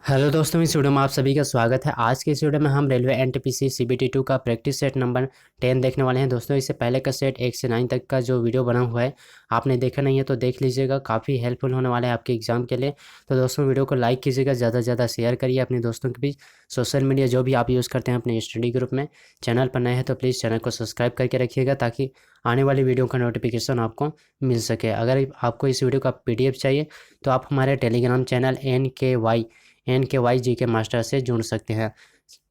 Hello दोस्तों, इस video में आप सभी का स्वागत है। आज के इस वीडियो में हम रेलवे एनटीपीसी सीबीटी 2 का प्रैक्टिस सेट नंबर 10 देखने वाले हैं। दोस्तों, इससे पहले का सेट 1 से 9 तक का जो वीडियो बना हुआ है आपने देखा नहीं है तो देख लीजिएगा, काफ़ी हेल्पफुल होने वाला है आपके एग्जाम के लिए। तो दोस्तों, वीडियो को लाइक कीजिएगा, ज़्यादा से ज़्यादा शेयर करिए अपने दोस्तों के बीच। सोशल मीडिया जो भी आप यूज़ करते हैं अपने स्टडी ग्रुप में, चैनल पर नए हैं तो प्लीज़ चैनल को सब्सक्राइब करके रखिएगा ताकि आने वाली वीडियो का नोटिफिकेशन आपको मिल सके। अगर आपको इस वीडियो का PDF चाहिए तो आप हमारे Telegram channel NKY GK master से जुड़ सकते हैं।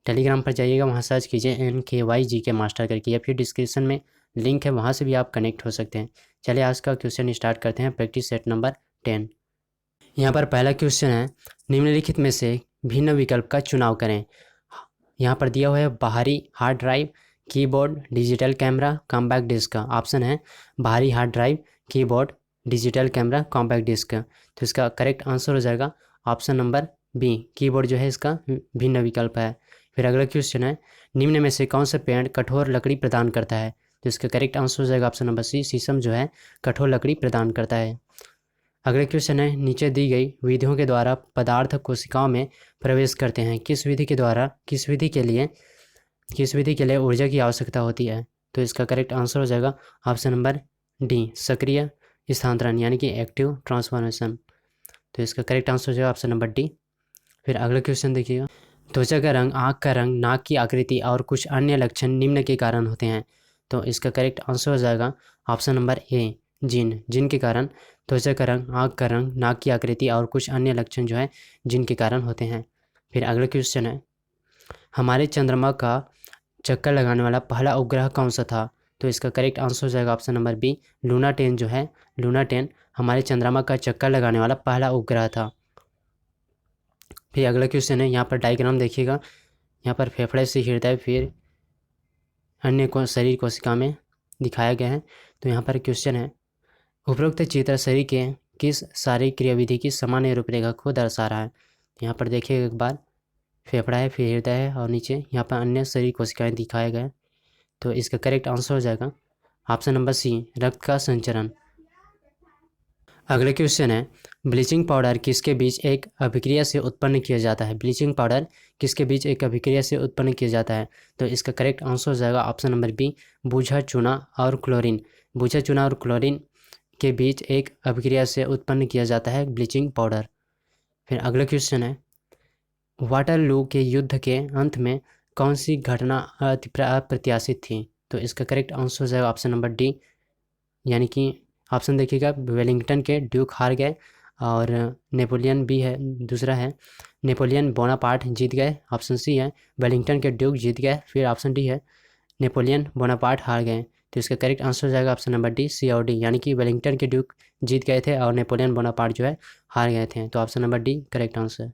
टेलीग्राम पर जाइएगा, वहाँ सर्च कीजिए NKY GK मास्टर करके, या फिर डिस्क्रिप्शन में लिंक है, वहाँ से भी आप कनेक्ट हो सकते हैं। चलिए आज का क्वेश्चन स्टार्ट करते हैं। Practice set number 10। यहाँ पर पहला क्वेश्चन है, निम्नलिखित में से भिन्न विकल्प का चुनाव करें। यहाँ पर दिया हुआ है बाहरी hard drive, keyboard, digital camera, compact disc का। ऑप्शन है बाहरी hard drive, keyboard, digital camera, compact disc. तो इसका करेक्ट आंसर हो जाएगा ऑप्शन नंबर बी, कीबोर्ड जो है इसका भिन्न विकल्प है। फिर अगला क्वेश्चन है, निम्न में से कौन सा पेड़ कठोर लकड़ी प्रदान करता है। तो इसका करेक्ट आंसर हो जाएगा ऑप्शन नंबर सी, शीशम जो है कठोर लकड़ी प्रदान करता है। अगला क्वेश्चन है, नीचे दी गई विधियों के द्वारा पदार्थ कोशिकाओं में प्रवेश करते हैं। किस विधि के लिए ऊर्जा की आवश्यकता होती है। तो इसका करेक्ट आंसर हो जाएगा ऑप्शन नंबर डी, सक्रिय स्थानांतरण यानी कि एक्टिव ट्रांसफॉर्मेशन। तो इसका करेक्ट आंसर हो जाएगा ऑप्शन नंबर डी। फिर अगला क्वेश्चन देखिएगा, त्वचा का रंग, आँख का रंग, नाक की आकृति और कुछ अन्य लक्षण निम्न के कारण होते हैं। तो इसका करेक्ट आंसर हो जाएगा ऑप्शन नंबर ए, जिनके कारण त्वचा का रंग, आँख का रंग, नाक की आकृति और कुछ अन्य लक्षण जो है जिनके कारण होते हैं। फिर अगला क्वेश्चन है, हमारे चंद्रमा का चक्कर लगाने वाला पहला उपग्रह कौन सा था। तो इसका करेक्ट आंसर हो जाएगा ऑप्शन नंबर बी, लूना 10 जो है, लूना 10 हमारे चंद्रमा का चक्कर लगाने वाला पहला उपग्रह था। फिर अगला क्वेश्चन है, यहाँ पर डायग्राम देखिएगा, यहाँ पर फेफड़े से हृदय फिर अन्य शरीर कोशिका में दिखाया गया है। तो यहाँ पर क्वेश्चन है, उपरोक्त चित्र शरीर के किस शारीरिक क्रियाविधि की सामान्य रूपरेखा को दर्शा रहा है। यहाँ पर देखिए एक बार, फेफड़ा है, फिर हृदय है और नीचे यहाँ पर अन्य शरीर कोशिकाएं दिखाए गए। तो इसका करेक्ट आंसर हो जाएगा ऑप्शन नंबर सी, रक्त का संचरण। अगले क्वेश्चन है, ब्लीचिंग पाउडर किसके बीच एक अभिक्रिया से उत्पन्न किया जाता है। ब्लीचिंग पाउडर किसके बीच एक अभिक्रिया से उत्पन्न किया जाता है। तो इसका करेक्ट आंसर हो जाएगा ऑप्शन नंबर बी, बूझा चूना और क्लोरीन। बूझा चूना और क्लोरीन के बीच एक अभिक्रिया से उत्पन्न किया जाता है ब्लीचिंग पाउडर। फिर अगला क्वेश्चन है, वाटरलू के युद्ध के अंत में कौन सी घटना अप्रत्याशित थी। तो इसका करेक्ट आंसर हो जाएगा ऑप्शन नंबर डी, यानी कि ऑप्शन देखिएगा, वेलिंगटन के ड्यूक हार गए और नेपोलियन भी है, दूसरा है नेपोलियन बोनापार्ट जीत गए। ऑप्शन सी है वेलिंगटन के ड्यूक जीत गए। फिर ऑप्शन डी है नेपोलियन बोनापार्ट हार गए। तो इसका करेक्ट आंसर हो जाएगा ऑप्शन नंबर डी, सी और डी, यानी कि वेलिंगटन के ड्यूक जीत गए थे और नेपोलियन बोनापार्ट जो है हार गए थे। तो option number D correct answer.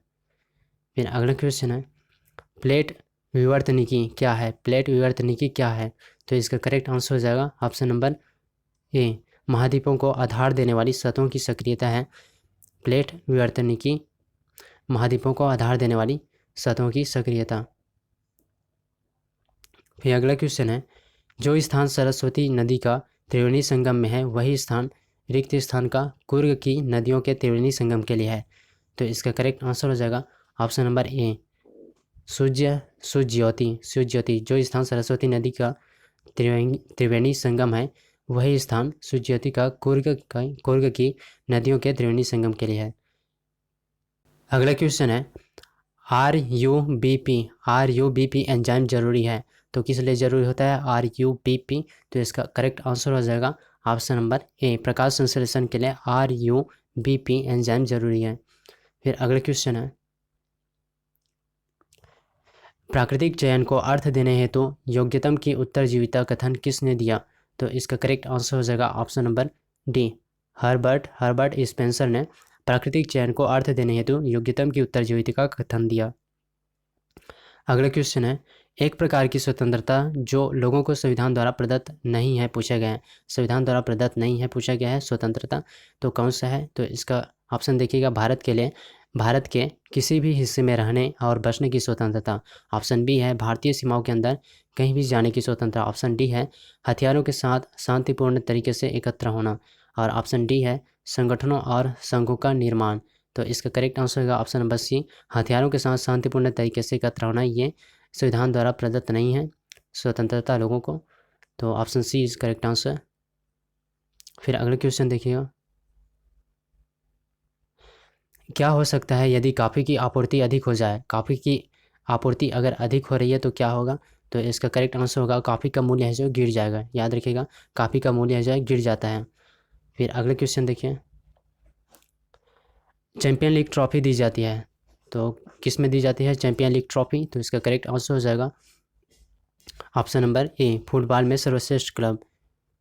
फिर अगला क्वेश्चन है, प्लेट विवर्तनिकी क्या है। प्लेट विवर्तनिकी क्या है। तो इसका करेक्ट आंसर हो जाएगा ऑप्शन नंबर ए, महाद्वीपों को आधार देने वाली सतहों की सक्रियता है प्लेट विवर्तनिकी, महाद्वीपों को आधार देने वाली सतहों की सक्रियता। फिर अगला क्वेश्चन है, जो स्थान सरस्वती नदी का त्रिवेणी संगम में है वही स्थान रिक्त स्थान का कुर्ग की नदियों के त्रिवेणी संगम के लिए है। तो इसका करेक्ट आंसर हो जाएगा ऑप्शन नंबर ए, सुज्योति। जो स्थान सरस्वती नदी का त्रिवेणी संगम है वही स्थान सुज्योति का कुर्ग की नदियों के त्रिवेणी संगम के लिए है। अगला क्वेश्चन है, RUBP एंजाइम जरूरी है। तो किस लिए जरूरी होता है RUBP। तो इसका करेक्ट आंसर हो जाएगा ऑप्शन नंबर ए, प्रकाश संश्लेषण के लिए RUBP एंजाइम जरूरी है। फिर अगला क्वेश्चन है, प्राकृतिक चयन को अर्थ देने हेतु योग्यतम की उत्तरजीविता कथन किसने दिया। तो इसका करेक्ट आंसर हो जाएगा option number D, Herbert Spencer ने प्राकृतिक चयन को अर्थ देने हेतु योग्यतम की उत्तरजीविता का कथन दिया। अगला क्वेश्चन है, एक प्रकार की स्वतंत्रता जो लोगों को संविधान द्वारा प्रदत्त नहीं है पूछा गया है। संविधान द्वारा प्रदत्त नहीं है पूछा गया है स्वतंत्रता, तो कौन सा है। तो इसका ऑप्शन देखिएगा, भारत के किसी भी हिस्से में रहने और बसने की स्वतंत्रता। ऑप्शन बी है भारतीय सीमाओं के अंदर कहीं भी जाने की स्वतंत्रता। ऑप्शन डी है हथियारों के साथ शांतिपूर्ण तरीके से एकत्र होना। और ऑप्शन डी है संगठनों और संघों का निर्माण। तो इसका करेक्ट आंसर होगा ऑप्शन नंबर सी, हथियारों के साथ शांतिपूर्ण तरीके से एकत्र होना ये संविधान द्वारा प्रदत्त नहीं है स्वतंत्रता लोगों को। तो option C is correct answer. फिर अगला क्वेश्चन देखिएगा, क्या हो सकता है यदि कॉफ़ी की आपूर्ति अधिक हो जाए? कॉफ़ी की आपूर्ति अगर अधिक हो रही है तो क्या होगा? तो इसका करेक्ट आंसर होगा कॉफ़ी का मूल्य है जो गिर जाएगा। याद रखिएगा, कॉफ़ी का मूल्य है जो गिर जाता है। फिर अगले क्वेश्चन देखिए, चैम्पियन लीग ट्रॉफी दी जाती है तो किस में दी जाती है चैम्पियन लीग ट्रॉफी? तो इसका करेक्ट आंसर हो जाएगा ऑप्शन नंबर ए, फुटबॉल में सर्वश्रेष्ठ क्लब।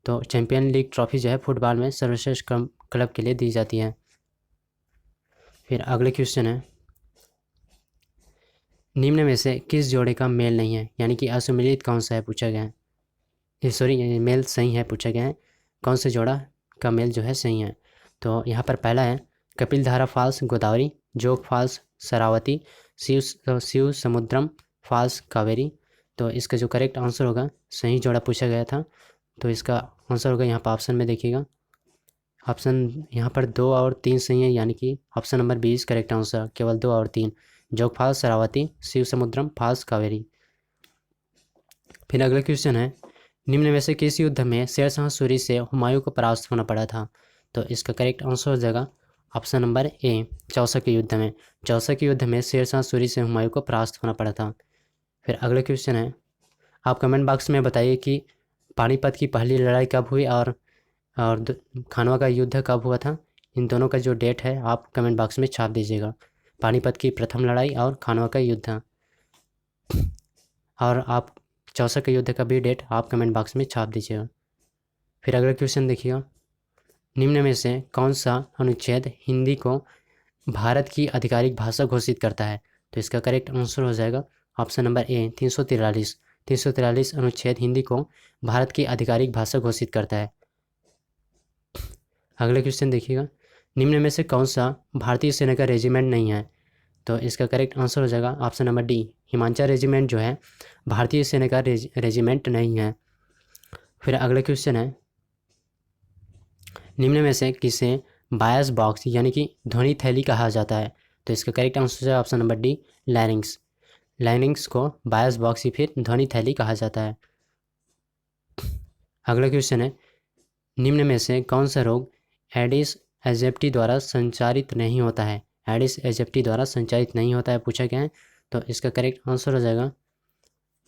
तो चैम्पियन लीग ट्रॉफी जो है फुटबॉल में सर्वश्रेष्ठ क्लब के लिए दी जाती है। फिर अगले क्वेश्चन है, निम्न में से किस जोड़े का मेल नहीं है, यानी कि असुमेलित कौन सा है पूछा गया है। सॉरी, मेल सही है पूछा गया है, कौन से जोड़ा का मेल जो है सही है। तो यहाँ पर पहला है कपिल धारा फॉल्स गोदावरी, जोग फॉल्स शरावती, शिव समुद्रम फॉल्स कावेरी। तो इसका जो करेक्ट आंसर होगा, सही जोड़ा पूछा गया था, तो इसका आंसर होगा यहाँ पर ऑप्शन में देखिएगा, ऑप्शन यहाँ पर 2 और 3 सही है, यानी कि ऑप्शन नंबर 20 करेक्ट आंसर, केवल 2 और 3, जोग फॉल्स शरावती, शिव समुद्रम फॉल्स कावेरी। फिर अगला क्वेश्चन है, निम्न में से किस युद्ध में शेरशाह सूरी से हुमायूं को परास्त होना पड़ा था? तो इसका करेक्ट आंसर हो जाएगा ऑप्शन नंबर ए, चौसा के युद्ध में। चौसा के युद्ध में शेरशाह सूरी से हुमायूं को परास्त होना पड़ा था। फिर अगला क्वेश्चन है, आप कमेंट बॉक्स में बताइए कि पानीपत की पहली लड़ाई कब हुई और खानवा का युद्ध कब हुआ था। इन दोनों का जो डेट है आप कमेंट बॉक्स में छाप दीजिएगा, पानीपत की प्रथम लड़ाई और खानवा का युद्ध। और आप चौसा के युद्ध का भी डेट आप कमेंट बॉक्स में छाप दीजिएगा। फिर अगला क्वेश्चन देखिएगा, निम्न में से कौन सा अनुच्छेद हिंदी को भारत की आधिकारिक भाषा घोषित करता है? तो इसका करेक्ट आंसर हो जाएगा ऑप्शन नंबर ए, 343। 343 अनुच्छेद हिंदी को भारत की आधिकारिक भाषा घोषित करता है। अगला क्वेश्चन देखिएगा, निम्न में से कौन सा भारतीय सेना का रेजिमेंट नहीं है? तो इसका करेक्ट आंसर हो जाएगा option number D, Himachal regiment जो है भारतीय सेना का रेजिमेंट नहीं है। फिर अगला क्वेश्चन है, निम्न में से किसे बायस बॉक्स यानी कि ध्वनि थैली कहा जाता है? तो इसका करेक्ट आंसर है ऑप्शन नंबर डी, लैरिंग्स। लैरिंग्स को बायस बॉक्स या फिर ध्वनि थैली कहा जाता है। अगला क्वेश्चन है, निम्न में से कौन सा रोग एडिस एजिप्टी द्वारा संचारित नहीं होता है? एडिस एजिप्टी द्वारा संचारित नहीं होता है पूछा गया है, तो इसका करेक्ट आंसर हो जाएगा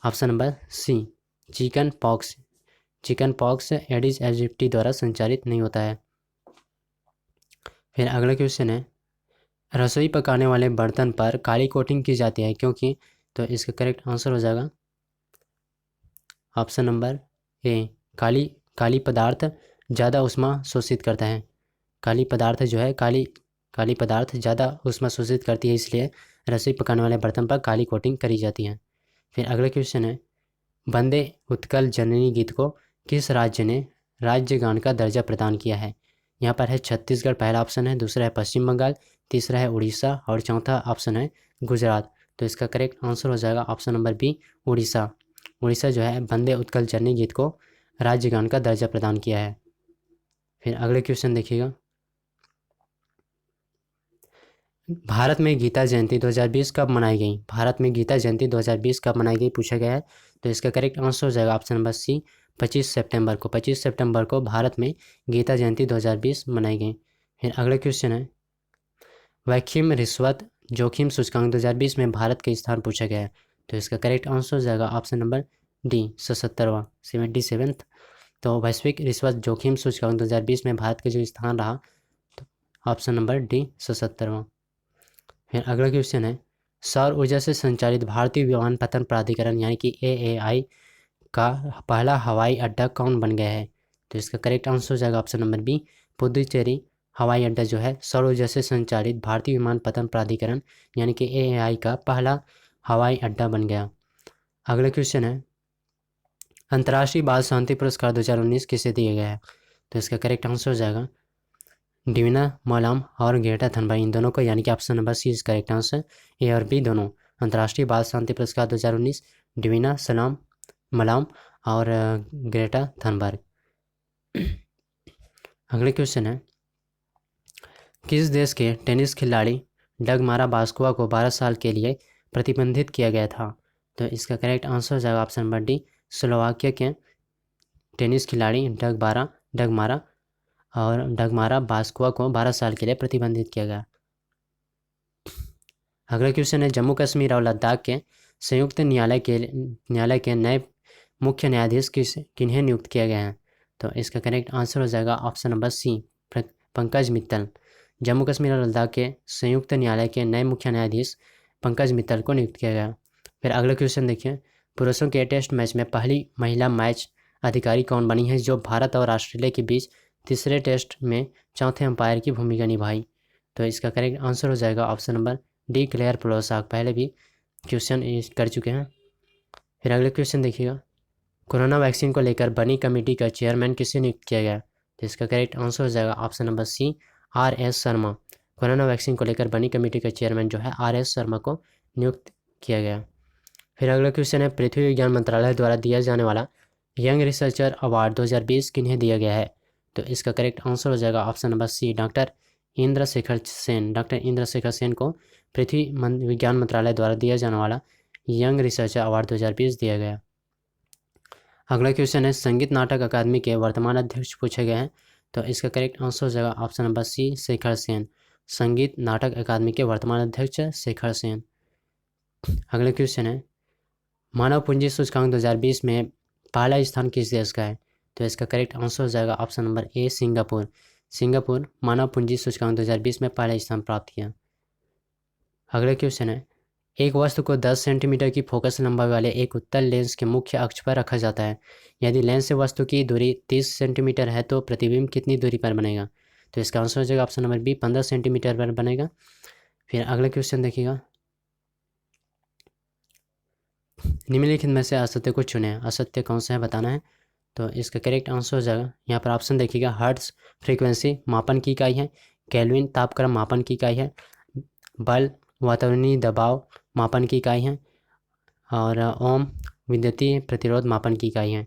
option number C, chicken pox. Chicken pox Aedes aegypti द्वारा संचारित नहीं होता है। फिर अगला क्वेश्चन है, रसोई पकाने वाले बर्तन पर काली कोटिंग की जाती है क्योंकि? तो इसका करेक्ट आंसर हो जाएगा ऑप्शन नंबर ए, काली पदार्थ ज़्यादा ऊष्मा शोषित करता है। काली पदार्थ जो है काली पदार्थ ज़्यादा ऊष्मा शोषित करती है, इसलिए रसोई पकाने वाले बर्तन पर काली कोटिंग करी जाती है। फिर अगला क्वेश्चन है, वंदे उत्कल जननी गीत को किस राज्य ने राज्य गान का दर्जा प्रदान किया है? यहाँ पर है छत्तीसगढ़ पहला ऑप्शन है, दूसरा है पश्चिम बंगाल, तीसरा है उड़ीसा और चौथा ऑप्शन है गुजरात। तो इसका करेक्ट आंसर हो जाएगा option number B, Orissa. Orissa जो है वंदे उत्कल जननी गीत को राज्य गान का दर्जा प्रदान किया है। फिर अगले क्वेश्चन देखिएगा, भारत में गीता जयंती 2020 कब मनाई गई? भारत में गीता जयंती 2020 कब मनाई गई पूछा गया है, तो इसका करेक्ट आंसर हो जाएगा ऑप्शन नंबर सी, 25 सितंबर को। 25 सितंबर को भारत में गीता जयंती 2020 मनाई गई। फिर अगला क्वेश्चन है, वैक्यूम रिश्वत जोखिम सूचकांक 2020 में भारत का स्थान पूछा गया है, तो इसका करेक्ट आंसर हो जाएगा ऑप्शन नंबर डी, 77वां, 77th। तो वैश्विक रिश्वत जोखिम सूचकांक 2020 में भारत का जो स्थान रहा, तो ऑप्शन नंबर डी, 77वां। फिर अगला क्वेश्चन है, सौर ऊर्जा से संचालित भारतीय विमानपत्तन प्राधिकरण यानी कि AAI का पहला हवाई अड्डा कौन बन गया है? तो इसका करेक्ट आंसर हो जाएगा ऑप्शन नंबर बी, पुदुचेरी हवाई अड्डा जो है सौर ऊर्जा से संचालित भारतीय विमानपत्तन प्राधिकरण यानी कि AAI का पहला हवाई अड्डा बन गया। अगला क्वेश्चन है, अंतर्राष्ट्रीय बाल शांति पुरस्कार 2019 किसे दिया गया है? तो इसका करेक्ट आंसर हो जाएगा डिविना मलाम और ग्रेटा थनबर्ग, इन दोनों को, यानी कि option number C is correct answer. A और बी दोनों अंतर्राष्ट्रीय बाल शांति पुरस्कार 2019 डिविना मलाम और ग्रेटा थनबर्ग। अगले क्वेश्चन है, किस देश के टेनिस खिलाड़ी डगमारा बास्कुआ को 12 साल के लिए प्रतिबंधित किया गया था? तो इसका करेक्ट आंसर हो जाएगा ऑप्शन नंबर डी, स्लोवाकिया के टेनिस खिलाड़ी डगमारा बास्कुआ को 12 साल के लिए प्रतिबंधित किया गया। अगला क्वेश्चन है, जम्मू कश्मीर और लद्दाख के संयुक्त न्यायालय के नए मुख्य न्यायाधीश किन्हें नियुक्त किया गया है? तो इसका करेक्ट आंसर हो जाएगा option number C, Pankaj Mittal. Jammu Kashmir और लद्दाख के संयुक्त न्यायालय के नए मुख्य न्यायाधीश पंकज मित्तल को नियुक्त किया गया। फिर अगला क्वेश्चन देखिए, पुरुषों के टेस्ट मैच में पहली महिला मैच अधिकारी कौन बनी है जो भारत और ऑस्ट्रेलिया के बीच तीसरे टेस्ट में चौथे अंपायर की भूमिका निभाई? तो इसका करेक्ट आंसर हो जाएगा ऑप्शन नंबर डी, क्लेयर प्लोसाक। पहले भी क्वेश्चन कर चुके हैं। फिर अगले क्वेश्चन देखिएगा, कोरोना वैक्सीन को लेकर बनी कमेटी का चेयरमैन किसे नियुक्त किया गया? तो इसका करेक्ट आंसर हो जाएगा option number C, RS Sharma. Corona vaccine को लेकर बनी कमेटी का चेयरमैन जो है RS शर्मा को नियुक्त किया गया। फिर अगला क्वेश्चन है, पृथ्वी विज्ञान मंत्रालय द्वारा दिया जाने वाला यंग रिसर्चर अवार्ड 2020 किन्हें दिया गया है? तो इसका करेक्ट आंसर हो जाएगा option number C, doctor Indrashekhar Sen. Doctor Indrashekhar Sen को पृथ्वी विज्ञान मंत्रालय द्वारा दिया जाने वाला यंग रिसर्चर अवार्ड 2020 दिया गया। अगला क्वेश्चन है, संगीत नाटक अकादमी के वर्तमान अध्यक्ष पूछे गए हैं। तो इसका करेक्ट आंसर हो जाएगा option number C, Shekhar Sen. Sangeet Natak अकादमी के वर्तमान अध्यक्ष शेखर सेन। अगला क्वेश्चन है, मानव पूंजी सूचकांक 2020 में पहला स्थान किस देश का है? तो इसका करेक्ट आंसर हो जाएगा option number A, Singapore. Singapore मानव पूंजी सूचकांक 2020 में पहला स्थान प्राप्त किया। अगला क्वेश्चन है, एक वस्तु को 10 सेंटीमीटर की फोकस लंबाई वाले एक उत्तल लेंस के मुख्य अक्ष पर रखा जाता है। यदि लेंस से वस्तु की दूरी 30 सेंटीमीटर है तो प्रतिबिंब कितनी दूरी पर बनेगा? तो इसका आंसर हो जाएगा ऑप्शन नंबर बी, 15 सेंटीमीटर पर बनेगा। फिर अगला क्वेश्चन देखिएगा, निम्नलिखित में से असत्य को चुने। असत्य कौन सा है बताना है। तो इसका करेक्ट आंसर हो जाएगा, यहाँ पर ऑप्शन देखिएगा, हर्ट्ज फ्रीक्वेंसी मापन की इकाई है, केल्विन तापक्रम मापन की इकाई है, बल वातावरणीय दबाव मापन की इकाई है, और ओम विद्युतीय प्रतिरोध मापन की इकाई है।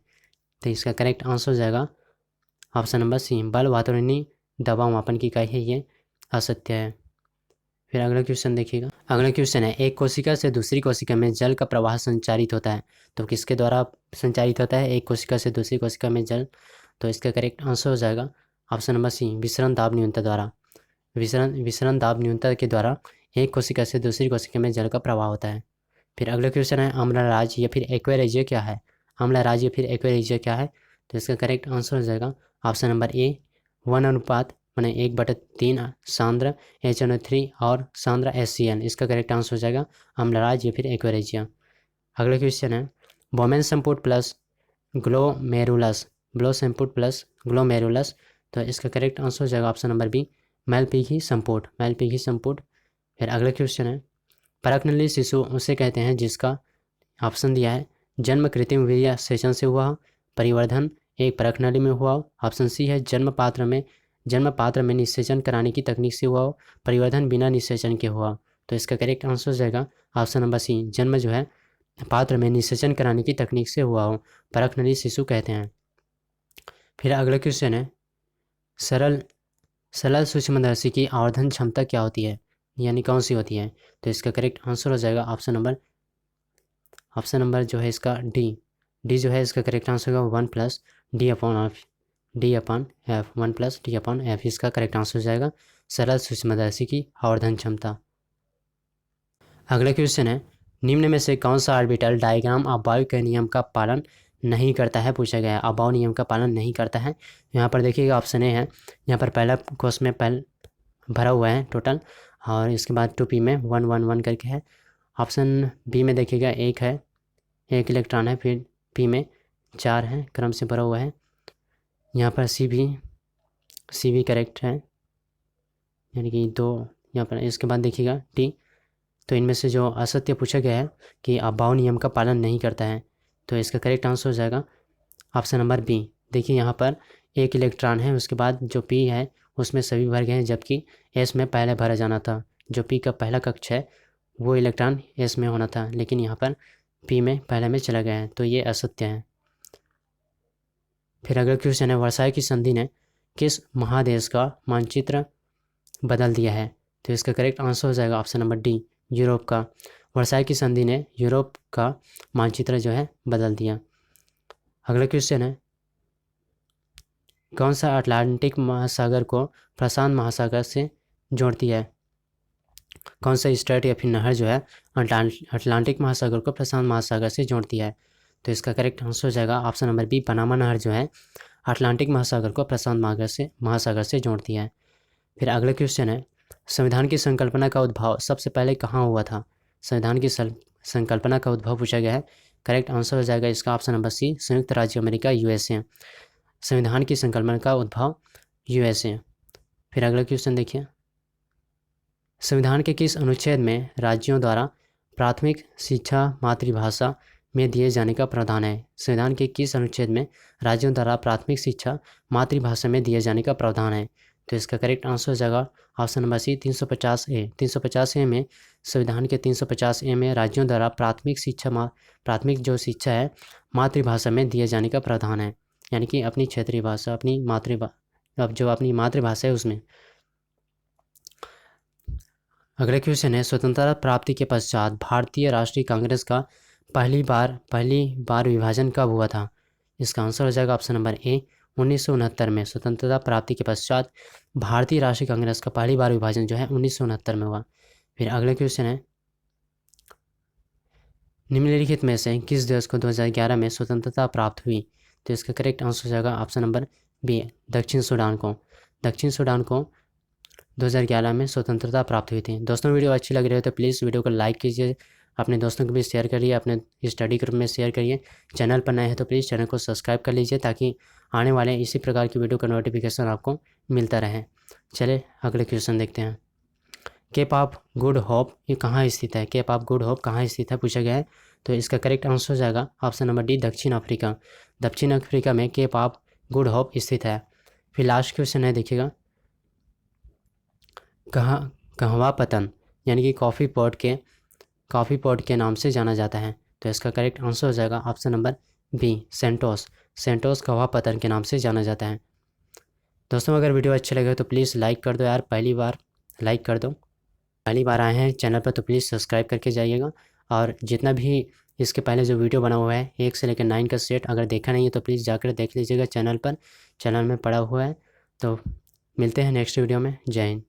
तो इसका करेक्ट आंसर हो जाएगा ऑप्शन नंबर सी, बल वातावरणीय दबाव मापन की इकाई है, ये असत्य है। फिर अगला क्वेश्चन देखिएगा, अगला क्वेश्चन है, एक कोशिका से दूसरी कोशिका में जल का प्रवाह संचारित होता है। तो किसके द्वारा संचारित होता है एक कोशिका से दूसरी कोशिका में जल? तो इसका करेक्ट आंसर हो जाएगा ऑप्शन नंबर सी, विसरण दाब न्यूनता द्वारा। विसरण दाब न्यूनता के द्वारा एक कोशिका से दूसरी कोशिका में जल का प्रवाह होता है। फिर अगला क्वेश्चन है, अम्लराज या फिर एक्वेरिया क्या है? अम्लराज या फिर एक्वेरिया क्या है? तो इसका करेक्ट आंसर हो जाएगा ऑप्शन नंबर ए, 1:1/3 सांद्र HNO3 और सांद्र HCl। इसका करेक्ट आंसर हो जाएगा अम्लराज या फिर एक्वेरिया। अगला क्वेश्चन है, बोमेन संपुट प्लस ग्लोमेरुलस, तो इसका करेक्ट आंसर हो जाएगा ऑप्शन नंबर बी, मैलपीघी संपुट। फिर अगला क्वेश्चन है, परकनली शिशु उसे कहते हैं जिसका ऑप्शन दिया है, जन्म कृत्रिम वीर्य सेचन से हुआ हो, परिवर्धन एक परकनली में हुआ हो, ऑप्शन सी है जन्म पात्र में निषेचन कराने की तकनीक से हुआ हो, परिवर्धन बिना निषेचन के हुआ हो। तो इसका करेक्ट आंसर हो जाएगा ऑप्शन नंबर सी, जन्म जो है पात्र में निषेचन कराने की तकनीक से हुआ हो, परकनली शिशु कहते हैं। फिर अगला क्वेश्चन है, सरल सूक्ष्मदर्शी की आवर्धन क्षमता क्या होती है, यानी कौन सी होती है? तो इसका करेक्ट आंसर हो जाएगा ऑप्शन नंबर जो है इसका डी जो है इसका करेक्ट आंसर होगा 1+D/F, 1+D/F इसका करेक्ट आंसर हो जाएगा सरल सूक्ष्मदर्शी की आवर्धन क्षमता। अगला क्वेश्चन है, निम्न में से कौन सा ऑर्बिटल डायग्राम अबाव के नियम का पालन नहीं करता है, पूछा गया है। अबाव नियम का पालन नहीं करता है। यहाँ पर देखिएगा ऑप्शन ए है, यहाँ पर पहला क्वेश्चन में पहले भरा हुआ है टोटल, और इसके बाद 2p में 1 करके है। ऑप्शन बी में देखिएगा एक इलेक्ट्रॉन है, फिर p में 4 है, क्रम से भरा हुआ है। यहाँ पर सी भी करेक्ट है, यानी कि 2 यहाँ पर। इसके बाद देखिएगा डी, तो इनमें से जो असत्य पूछा गया है कि अबाव नियम का पालन नहीं करता है, तो इसका करेक्ट आंसर हो जाएगा ऑप्शन नंबर बी। देखिए यहाँ पर एक इलेक्ट्रॉन है, उसके बाद जो p है उसमें सभी भर गए हैं, जबकि s में पहले भरा जाना था। जो p का पहला कक्ष है वो इलेक्ट्रॉन s में होना था, लेकिन यहाँ पर p में पहले में चला गया है, तो ये असत्य है। फिर अगला क्वेश्चन है, वर्साई की संधि ने किस महादेश का मानचित्र बदल दिया है। तो इसका करेक्ट आंसर हो जाएगा ऑप्शन नंबर डी, यूरोप का। वर्साई की संधि ने यूरोप का मानचित्र जो है बदल दिया। अगला क्वेश्चन है, कौन सा अटलांटिक महासागर को प्रशांत महासागर से जोड़ती है? कौन सा स्टेट या फिर नहर जो है अटलांटिक महासागर को प्रशांत महासागर से जोड़ती है? तो इसका करेक्ट आंसर हो जाएगा ऑप्शन नंबर बी, पनामा नहर जो है अटलांटिक महासागर को प्रशांत महासागर से जोड़ती है। फिर अगला क्वेश्चन है, संविधान की संकल्पना का उद्भव सबसे पहले कहाँ हुआ था? संविधान की संकल्पना का उद्भव पूछा गया है। करेक्ट आंसर हो जाएगा इसका ऑप्शन नंबर सी, संयुक्त राज्य अमेरिका, यूएसए। संविधान की संकल्पना का उद्भव यूएसए। फिर अगला क्वेश्चन देखिए, संविधान के किस अनुच्छेद में राज्यों द्वारा प्राथमिक शिक्षा मातृभाषा में दिए जाने का प्रावधान है? संविधान के किस अनुच्छेद में राज्यों द्वारा प्राथमिक शिक्षा मातृभाषा में दिए जाने का प्रावधान है? तो इसका करेक्ट आंसर हो जाएगा ऑप्शन नंबर सी, 350A। 350A में, संविधान के 350A में राज्यों द्वारा प्राथमिक जो शिक्षा है मातृभाषा में दिए जाने का प्रावधान है, यानी कि अपनी क्षेत्रीय भाषा, अपनी मातृभाषा है उसमें। अगला क्वेश्चन है, स्वतंत्रता प्राप्ति के पश्चात भारतीय राष्ट्रीय कांग्रेस का पहली बार विभाजन कब हुआ था? इसका आंसर हो जाएगा ऑप्शन नंबर ए, 1969 में। स्वतंत्रता प्राप्ति के पश्चात भारतीय राष्ट्रीय कांग्रेस का पहली बार विभाजन जो है 1969 में हुआ। फिर अगला क्वेश्चन है, निम्नलिखित में से किस देश को 2011 में स्वतंत्रता प्राप्त हुई? तो इसका करेक्ट आंसर हो जाएगा ऑप्शन नंबर बी, दक्षिण सूडान को। दक्षिण सूडान को 2011 में स्वतंत्रता प्राप्त हुई थी। दोस्तों, वीडियो अच्छी लग रही है तो प्लीज़ वीडियो को लाइक कीजिए, अपने दोस्तों को भी शेयर करिए, अपने स्टडी ग्रुप में शेयर करिए। चैनल पर नए हैं तो प्लीज़ चैनल को सब्सक्राइब कर लीजिए ताकि आने वाले इसी प्रकार की वीडियो का नोटिफिकेशन आपको मिलता रहे। चलिए अगले क्वेश्चन देखते हैं। केप ऑफ गुड होप ये कहाँ स्थित है? केप ऑफ गुड होप कहाँ स्थित है पूछा गया है। तो इसका करेक्ट आंसर हो जाएगा ऑप्शन नंबर डी, दक्षिण अफ्रीका। दक्षिण अफ्रीका में केप ऑफ गुड होप स्थित है। फिर लास्ट क्वेश्चन है, देखिएगा, कहवा पतन यानी कि कॉफ़ी पॉट के नाम से जाना जाता है? तो इसका करेक्ट आंसर हो जाएगा ऑप्शन नंबर बी, सेंटोस कहवा पतन के नाम से जाना जाता है। दोस्तों, अगर वीडियो अच्छी लगे तो प्लीज़ लाइक कर दो यार, पहली बार लाइक कर दो। पहली बार आए हैं चैनल पर तो प्लीज़ सब्सक्राइब करके जाइएगा। और जितना भी इसके पहले जो वीडियो बना हुआ है 1 से लेकर 9 का सेट अगर देखा नहीं है तो प्लीज़ जाकर देख लीजिएगा चैनल में पड़ा हुआ है। तो मिलते हैं नेक्स्ट वीडियो में। जय हिंद।